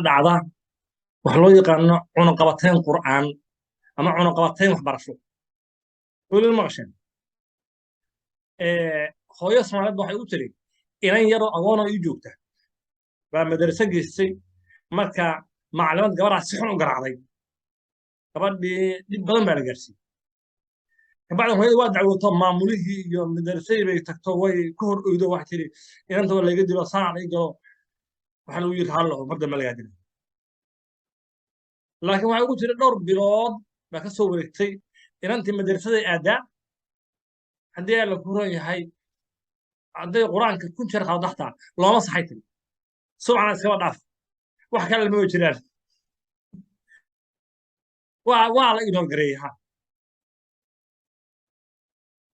dhacda wax loo yaqaano cunaqabateyn qur'aan ama cunaqabateyn waxbarasho weli maqasheen hooyo Soomaaliyeed waxay u tiri inan yaroo agoon ii joogta baa madrasa geystay marka macallimad gabadhaas si xun u garaacday gabadhii dhib badan baa la gaarsiiyey kabacdi hooyada waa dacwoto maamulihii iyo madrasadii bay tagto way ka hor oydo waxay tiri inanta waa laga dilo saan ay galo waxa lagu yiri hallo mar dambe laga dilo laakiin waxay ugu jira dhowr bilood baa ka soo wareegtay inantii madrasada aadaa haddii la ku ron yahay hadday quraanka kun jeer qaldaxtaa looma saxay tiri subcana iskaba dhaaf wax kale lama jiraan waa la inoo gareeyaa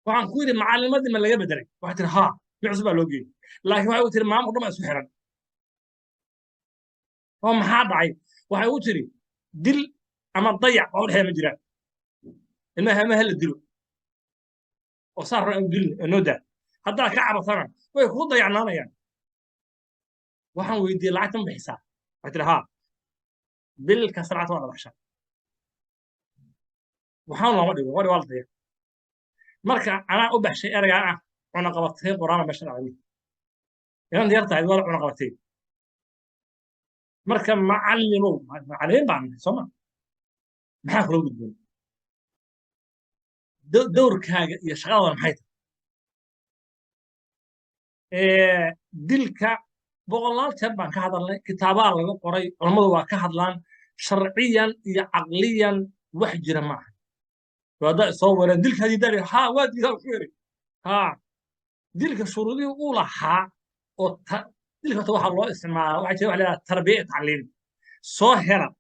waxaan ku yidhi macallimadii ma laga bedelay waxay tiri haa mid cusub baa loo geeyey laakiin waxay u tiri maamul dhan baa isku xiran oo maxaa dhacay waxay u tiri dil ama dayac oo dhexda ma jiraan ilmaha ma la dilo oo saar raan dil noo daa haddaa ka cabatana way ku dayacnaanayaan waxaan weydiiyey lacagta ma bixisaa waxay tiri haa bil kasta lacagta waa la baxshaa waxaan looma dhigo waa la dayac marka anaa u baxshay eraygaan ah cunaqabateyn quraana meesha dhacday inaan diyaar tahay waa cunaqabateyn marka macallimow macallimiin baan sooma maxaa kula gudboon dowrkaaga iyo shaqadaada maxay tahay dilka boqolaal jeer baan ka hadalnay kitaabaha laga qoray culammadu waa ka hadlaan sharciyan iyo caqliyan wax jira ma aha وهذا صور ديلك هذه داري ها وادي ذا خيري ها ديلك شروطي أولى ها أو ديلك توح الله اسمع واحد يروح على تربية تعليم صهرة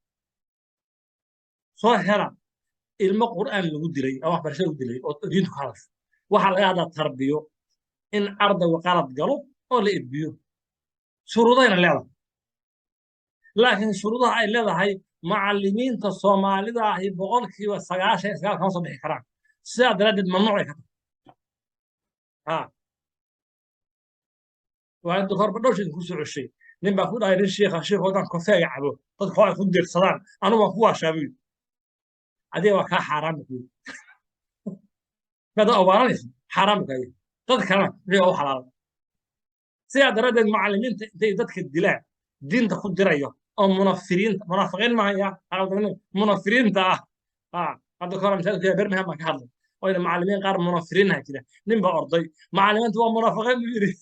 القرآن اللي ودي لي أو أخبر شيء ودي لي أو دين خلاص وحال هذا تربيه إن أرض وقالت قلب أو لإبيه شروطين اللي لكن شروطها اللي هاي معلمين الصومالي ده هي بقول كي وسجاش سجاش كان صبح كرام سيد ردد ممنوع كده ها وعنده خرب دوش يكون عشرين نبى أقول هاي الشيخ هذا كفاية يعبو تدخل يخد الصلاة أنا وأخوه شابي هذه وكا حرام كده هذا أولا حرام كده تذكر هو حلال سيد ردد معلمين تدك الدلاء دين تاخد درايه او منافقين معايا منافرين تا هذا كلام مثال كده برمها ما كهذا وين معلمين قار منافرين كده نبى ارضي معلمين تو منافقين بيري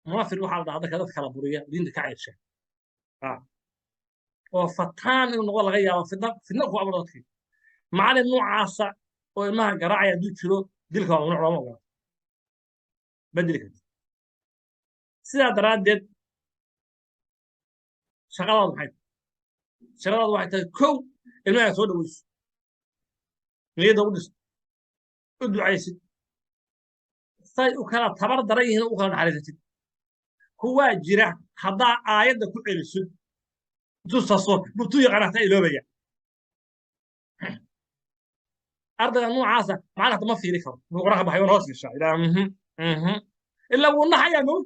منافر واحد هذا كذا كلام بريه دين كعيشه وفتان انه والله غير في النقوة عبرتك معلم نوع عاصة وما قراعه يدو كيلو ديلك نوع ما بدلك سيدا درادد شغلات waxay tahay kow ilmaha soo dhawayso niyada u dhis u ducaysid say u kala tabar daran yihiin u kala naxariisatid kuwa jira haddaa aayadda ku celiso tusaso butu yaqaanata iloobaya ardayga noocaasa macnaha ma fiiri karo wuxuu quraanka baxay hoos gashaa ilaa ilaa uu naxaya mood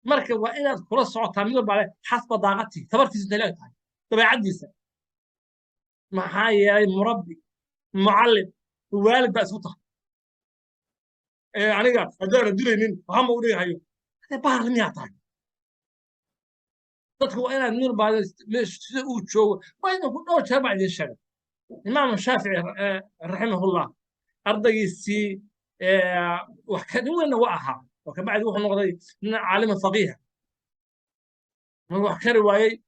marka waa inaad kula socotaa mid walba xasba daaqatii tabartiisa intay leedahay dabeecaddiisa maxaa yeelay murabbi mucallim waalid baa isku tahay aniga haddaana dilaynin waxama u dhigahayo hadee bahar miyaa tahay dadku waa inaad mid walba sida uu joogo waa inuu ku dhowr jeer baa idiin sheegay imaam shaafici raximahullah ardaygiisii wax ka nin weynna waa ahaa وكبعد روح نقضي عالم فقيه نروح كرواي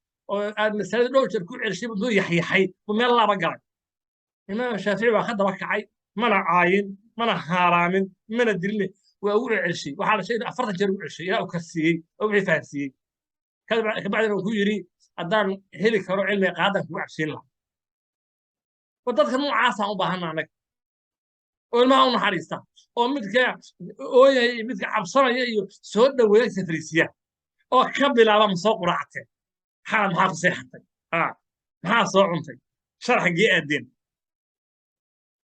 مسألة لو تركوا عرشي بدو يحيى حي وما الله بقى الإمام الشافعي واخد وكعي منع عاين منع هارامن من الدليل وأقول عرشي وحال شيء أفرط جرو عرشي لا أكسيه أو عفاسيه كبعد لو يري أدان هلي كرو علمي قاعدة هو عرشي الله وتذكر مو عاصة وبهنا عنك والما هو حريصة ومثل عبصرة سود وياك سفريسية أو كبل على مسوق راحته حال محافظ صحتك محافظ صعنتك شرح جي الدين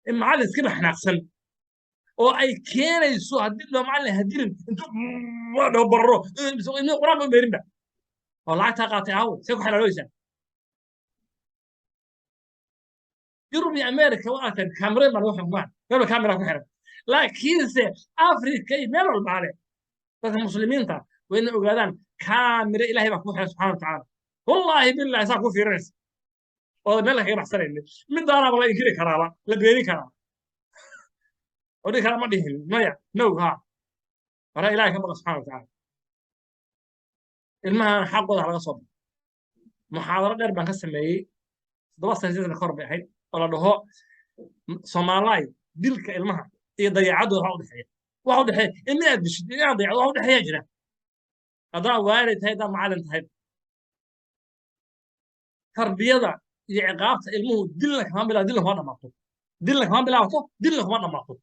إما عاد كده إحنا أحسن oo ay keenayso haddii loo macallin hadilin intuu waa barro inuu quraan ma meerinba oo lacagta qaatay ahaw say ku xalaalooysaa yurub iyo america waa arkan kaamirayn baa lagu xukumaan meel kaamira ku xiran laakiinse afrika iyo meel walba ale dadka muslimiinta waa inay ogaadaan kaamira ilaahay baa ku xiran subxaana watacaala wallaahi billahi saa ku fiirinaysa oo meel kaga baxsanaynin midaanaaba la inkiri karaaba la beeni karaa ودي كلام ما دهن مايا نو ها ورا إلهي كما سبحانه وتعالى المها حقه على صوب محاضرة غير بان كسمي دراسة جزء الخرب هاي ولا ده سومالاي دلك المها يضيع عدو واحد حي إني أدش يضيع واحد حي يجري هذا وارد هذا معلم هاي تربية عقاب المه دلك ما بلا دلك وانا مطلوب دلك ما بلا مطلوب دلك وانا مطلوب